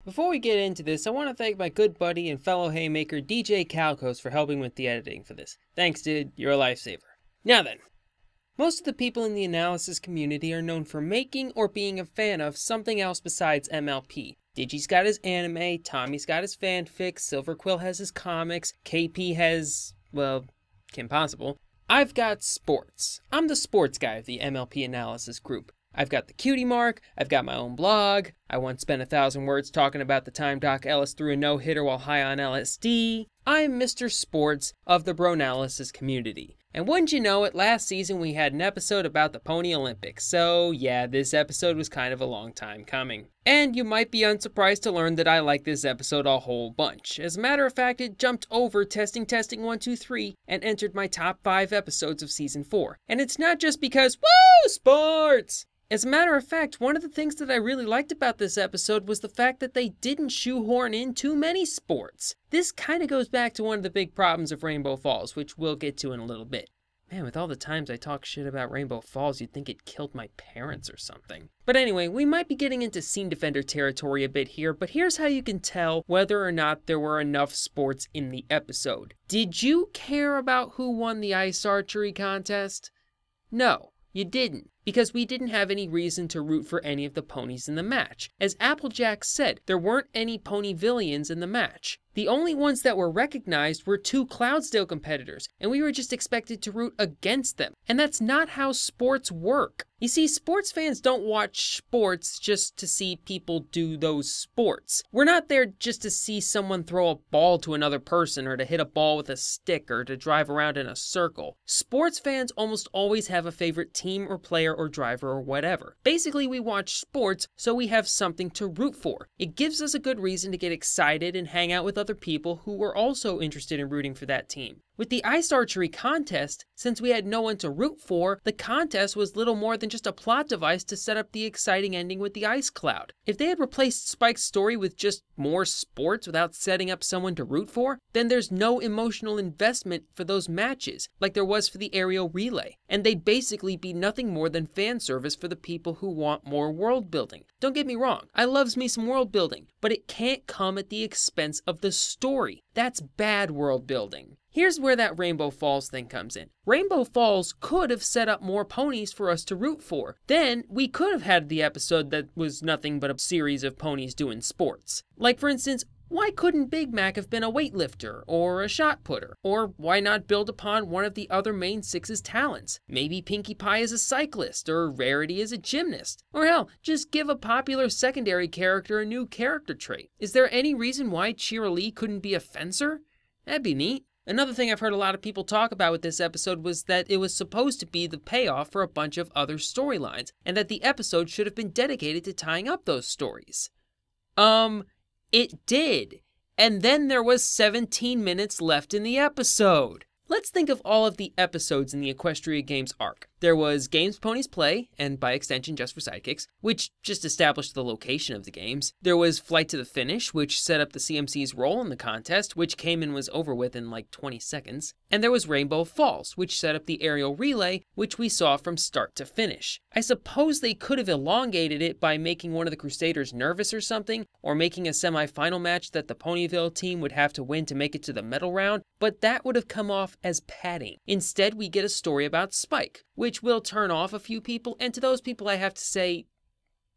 Before we get into this, I want to thank my good buddy and fellow haymaker DJ Calcos for helping with the editing for this. Thanks, dude. You're a lifesaver. Now then, most of the people in the analysis community are known for making or being a fan of something else besides MLP. Digi's got his anime, Tommy's got his fanfic, Silverquill has his comics, KP has, well, Kim Possible. I've got sports. I'm the sports guy of the MLP analysis group. I've got the cutie mark, I've got my own blog, I once spent 1,000 words talking about the time Doc Ellis threw a no-hitter while high on LSD. I'm Mr. Sports of the Bronalysis community. And wouldn't you know it, last season we had an episode about the Pony Olympics, so yeah, this episode was kind of a long time coming. And you might be unsurprised to learn that I like this episode a whole bunch. As a matter of fact, it jumped over testing 1, 2, 3 and entered my top 5 episodes of season 4. And it's not just because, woo, sports! As a matter of fact, one of the things that I really liked about this episode was the fact that they didn't shoehorn in too many sports. This kind of goes back to one of the big problems of Rainbow Falls, which we'll get to in a little bit. Man, with all the times I talk shit about Rainbow Falls, you'd think it killed my parents or something. But anyway, we might be getting into scene defender territory a bit here, but here's how you can tell whether or not there were enough sports in the episode. Did you care about who won the ice archery contest? No, you didn't. Because we didn't have any reason to root for any of the ponies in the match. As Applejack said, there weren't any pony villains in the match. The only ones that were recognized were 2 Cloudsdale competitors, and we were just expected to root against them. And that's not how sports work. You see, sports fans don't watch sports just to see people do those sports. We're not there just to see someone throw a ball to another person, or to hit a ball with a stick, or to drive around in a circle. Sports fans almost always have a favorite team or player or driver or whatever. Basically, we watch sports so we have something to root for. It gives us a good reason to get excited and hang out with other people who were also interested in rooting for that team. With the ice archery contest, since we had no one to root for, the contest was little more than just a plot device to set up the exciting ending with the ice cloud. If they had replaced Spike's story with just more sports without setting up someone to root for, then there's no emotional investment for those matches, like there was for the aerial relay. And they'd basically be nothing more than fan service for the people who want more world building. Don't get me wrong, I loves me some world building, but it can't come at the expense of the story. That's bad world building. Here's where that Rainbow Falls thing comes in. Rainbow Falls could have set up more ponies for us to root for. Then we could have had the episode that was nothing but a series of ponies doing sports. Like for instance, why couldn't Big Mac have been a weightlifter or a shot putter? Or why not build upon one of the other main 6's talents? Maybe Pinkie Pie is a cyclist, or Rarity is a gymnast. Or hell, just give a popular secondary character a new character trait. Is there any reason why Cheerilee couldn't be a fencer? That'd be neat. Another thing I've heard a lot of people talk about with this episode was that it was supposed to be the payoff for a bunch of other storylines, and that the episode should have been dedicated to tying up those stories. It did. And then there was 17 minutes left in the episode. Let's think of all of the episodes in the Equestria Games arc. There was Games Ponies Play, and by extension Just for Sidekicks, which just established the location of the games. There was Flight to the Finish, which set up the CMC's role in the contest, which came and was over with in like 20 seconds. And there was Rainbow Falls, which set up the aerial relay, which we saw from start to finish. I suppose they could have elongated it by making one of the Crusaders nervous or something, or making a semi-final match that the Ponyville team would have to win to make it to the medal round, but that would have come off as padding. Instead, we get a story about Spike, which will turn off a few people, and to those people I have to say,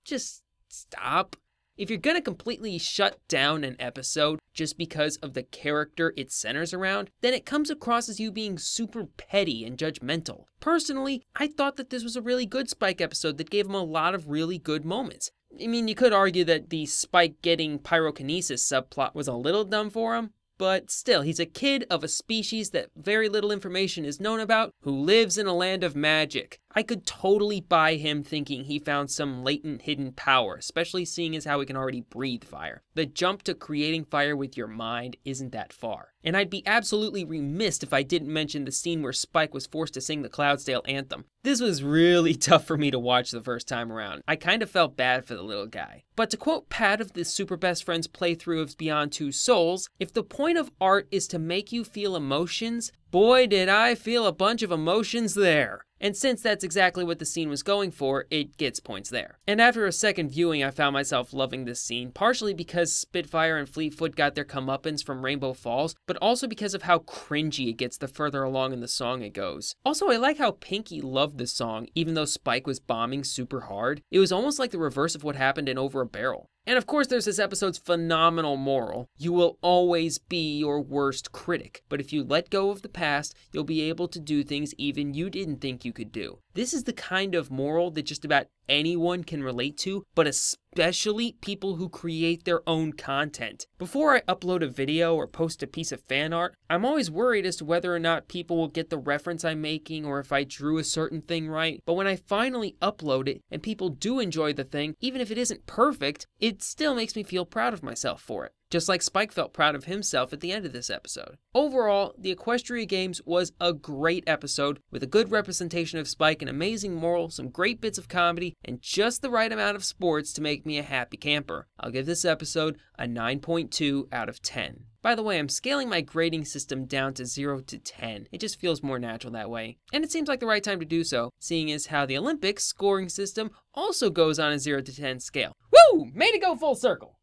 just stop. If you're gonna completely shut down an episode just because of the character it centers around, then it comes across as you being super petty and judgmental. Personally, I thought that this was a really good Spike episode that gave him a lot of really good moments. I mean, you could argue that the Spike getting pyrokinesis subplot was a little dumb for him, but still, he's a kid of a species that very little information is known about, who lives in a land of magic. I could totally buy him thinking he found some latent hidden power, especially seeing as how he can already breathe fire. The jump to creating fire with your mind isn't that far. And I'd be absolutely remiss if I didn't mention the scene where Spike was forced to sing the Cloudsdale anthem. This was really tough for me to watch the first time around. I kind of felt bad for the little guy. But to quote Pat of the Super Best Friends playthrough of Beyond Two Souls, if the point of art is to make you feel emotions, boy did I feel a bunch of emotions there. And since that's exactly what the scene was going for, it gets points there. And after a second viewing, I found myself loving this scene, partially because Spitfire and Fleetfoot got their comeuppance from Rainbow Falls, but also because of how cringy it gets the further along in the song it goes. Also, I like how Pinky loved the song, even though Spike was bombing super hard. It was almost like the reverse of what happened in Over a Barrel. And of course, there's this episode's phenomenal moral. You will always be your worst critic, but if you let go of the past, you'll be able to do things even you didn't think you could do. This is the kind of moral that just about anyone can relate to, but especially people who create their own content. Before I upload a video or post a piece of fan art, I'm always worried as to whether or not people will get the reference I'm making or if I drew a certain thing right. But when I finally upload it and people do enjoy the thing, even if it isn't perfect, it still makes me feel proud of myself for it. Just like Spike felt proud of himself at the end of this episode. Overall, the Equestria Games was a great episode with a good representation of Spike, an amazing moral, some great bits of comedy, and just the right amount of sports to make me a happy camper. I'll give this episode a 9.2 out of 10. By the way, I'm scaling my grading system down to 0 to 10. It just feels more natural that way. And it seems like the right time to do so, seeing as how the Olympics scoring system also goes on a 0 to 10 scale. Woo! Made it go full circle!